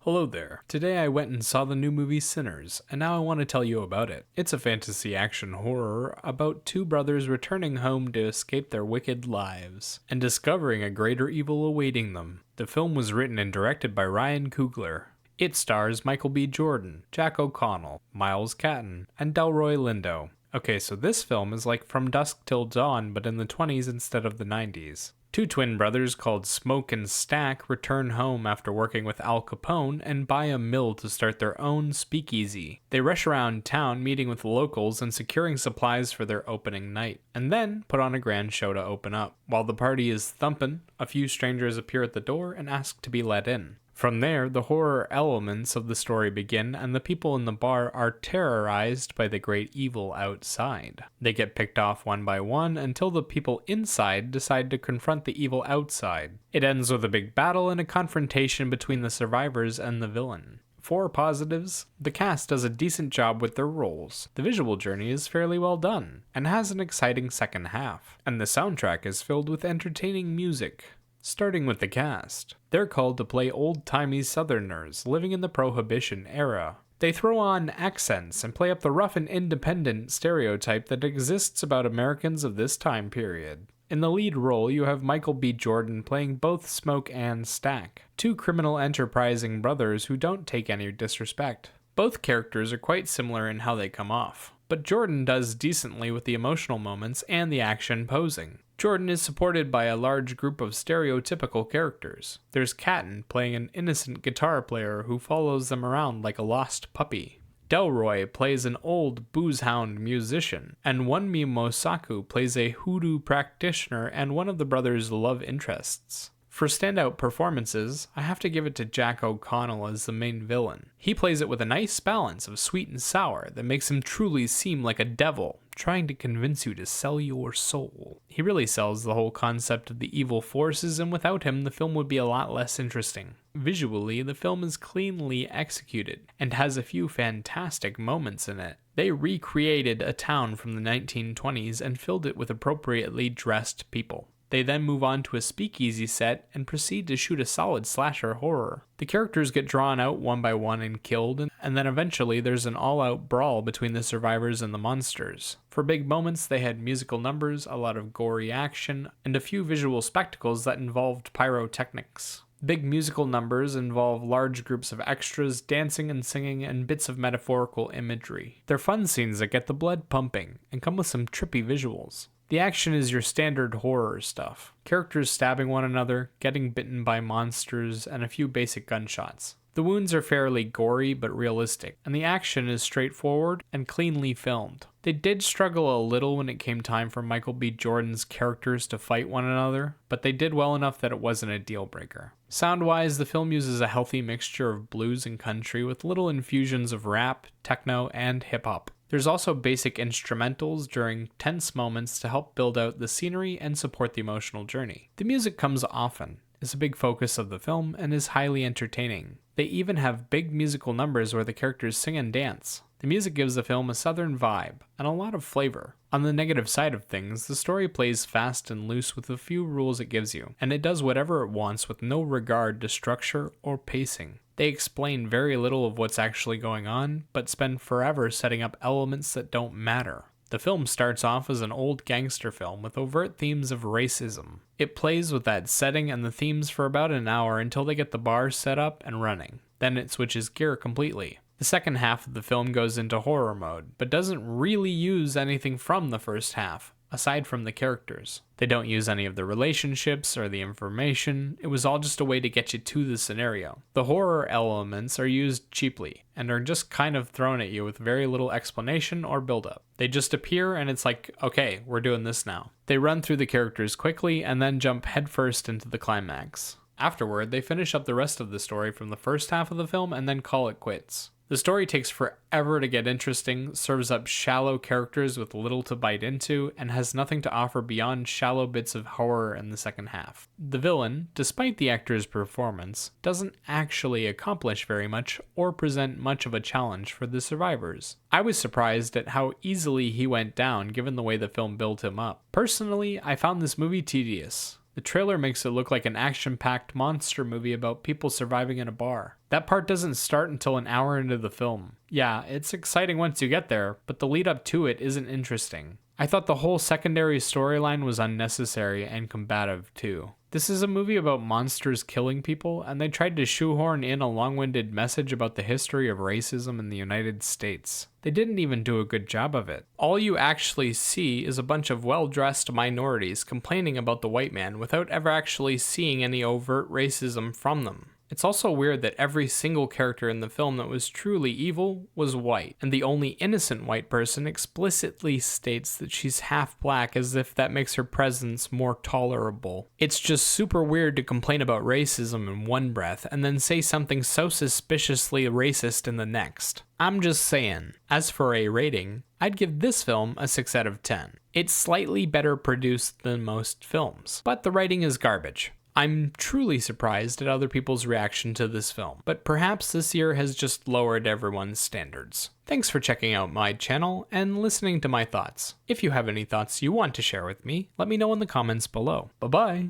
Hello there. Today I went and saw the new movie Sinners, and now I want to tell you about it. It's a fantasy action horror about two brothers returning home to escape their wicked lives, and discovering a greater evil awaiting them. The film was written and directed by Ryan Coogler. It stars Michael B. Jordan, Jack O'Connell, Miles Catton, and Delroy Lindo. Okay, so this film is like From Dusk Till Dawn, but in the 20s instead of the 90s. Two twin brothers called Smoke and Stack return home after working with Al Capone and buy a mill to start their own speakeasy. They rush around town meeting with locals and securing supplies for their opening night, and then put on a grand show to open up. While the party is thumping, a few strangers appear at the door and ask to be let in. From there, the horror elements of the story begin, and the people in the bar are terrorized by the great evil outside. They get picked off one by one until the people inside decide to confront the evil outside. It ends with a big battle and a confrontation between the survivors and the villain. For positives, the cast does a decent job with their roles. The visual journey is fairly well done, and has an exciting second half. And the soundtrack is filled with entertaining music. Starting with the cast, they're called to play old-timey Southerners living in the Prohibition era. They throw on accents and play up the rough and independent stereotype that exists about Americans of this time period. In the lead role, you have Michael B. Jordan playing both Smoke and Stack, two criminal enterprising brothers who don't take any disrespect. Both characters are quite similar in how they come off, but Jordan does decently with the emotional moments and the action posing. Jordan is supported by a large group of stereotypical characters. There's Catton playing an innocent guitar player who follows them around like a lost puppy. Delroy plays an old booze-hound musician, and Wunmi Mosaku plays a hoodoo practitioner and one of the brothers' love interests. For standout performances, I have to give it to Jack O'Connell as the main villain. He plays it with a nice balance of sweet and sour that makes him truly seem like a devil, trying to convince you to sell your soul. He really sells the whole concept of the evil forces, and without him, the film would be a lot less interesting. Visually, the film is cleanly executed, and has a few fantastic moments in it. They recreated a town from the 1920s and filled it with appropriately dressed people. They then move on to a speakeasy set and proceed to shoot a solid slasher horror. The characters get drawn out one by one and killed, and then eventually there's an all-out brawl between the survivors and the monsters. For big moments, they had musical numbers, a lot of gory action, and a few visual spectacles that involved pyrotechnics. Big musical numbers involve large groups of extras dancing and singing and bits of metaphorical imagery. They're fun scenes that get the blood pumping and come with some trippy visuals. The action is your standard horror stuff. Characters stabbing one another, getting bitten by monsters, and a few basic gunshots. The wounds are fairly gory but realistic, and the action is straightforward and cleanly filmed. They did struggle a little when it came time for Michael B. Jordan's characters to fight one another, but they did well enough that it wasn't a deal breaker. Sound-wise, the film uses a healthy mixture of blues and country with little infusions of rap, techno, and hip-hop. There's also basic instrumentals during tense moments to help build out the scenery and support the emotional journey. The music comes often, is a big focus of the film, and is highly entertaining. They even have big musical numbers where the characters sing and dance. The music gives the film a southern vibe, and a lot of flavor. On the negative side of things, the story plays fast and loose with the few rules it gives you, and it does whatever it wants with no regard to structure or pacing. They explain very little of what's actually going on, but spend forever setting up elements that don't matter. The film starts off as an old gangster film with overt themes of racism. It plays with that setting and the themes for about an hour until they get the bar set up and running. Then it switches gear completely. The second half of the film goes into horror mode, but doesn't really use anything from the first half, aside from the characters. They don't use any of the relationships or the information. It was all just a way to get you to the scenario. The horror elements are used cheaply and are just kind of thrown at you with very little explanation or build-up. They just appear and it's like, okay, we're doing this now. They run through the characters quickly and then jump headfirst into the climax. Afterward, they finish up the rest of the story from the first half of the film and then call it quits. The story takes forever to get interesting, serves up shallow characters with little to bite into, and has nothing to offer beyond shallow bits of horror in the second half. The villain, despite the actor's performance, doesn't actually accomplish very much or present much of a challenge for the survivors. I was surprised at how easily he went down given the way the film built him up. Personally, I found this movie tedious. The trailer makes it look like an action-packed monster movie about people surviving in a bar. That part doesn't start until an hour into the film. Yeah, it's exciting once you get there, but the lead up to it isn't interesting. I thought the whole secondary storyline was unnecessary and combative too. This is a movie about monsters killing people, and they tried to shoehorn in a long-winded message about the history of racism in the United States. They didn't even do a good job of it. All you actually see is a bunch of well-dressed minorities complaining about the white man without ever actually seeing any overt racism from them. It's also weird that every single character in the film that was truly evil was white, and the only innocent white person explicitly states that she's half black as if that makes her presence more tolerable. It's just super weird to complain about racism in one breath and then say something so suspiciously racist in the next. I'm just saying. As for a rating, I'd give this film a 6 out of 10. It's slightly better produced than most films, but the writing is garbage. I'm truly surprised at other people's reaction to this film, but perhaps this year has just lowered everyone's standards. Thanks for checking out my channel and listening to my thoughts. If you have any thoughts you want to share with me, let me know in the comments below. Bye-bye!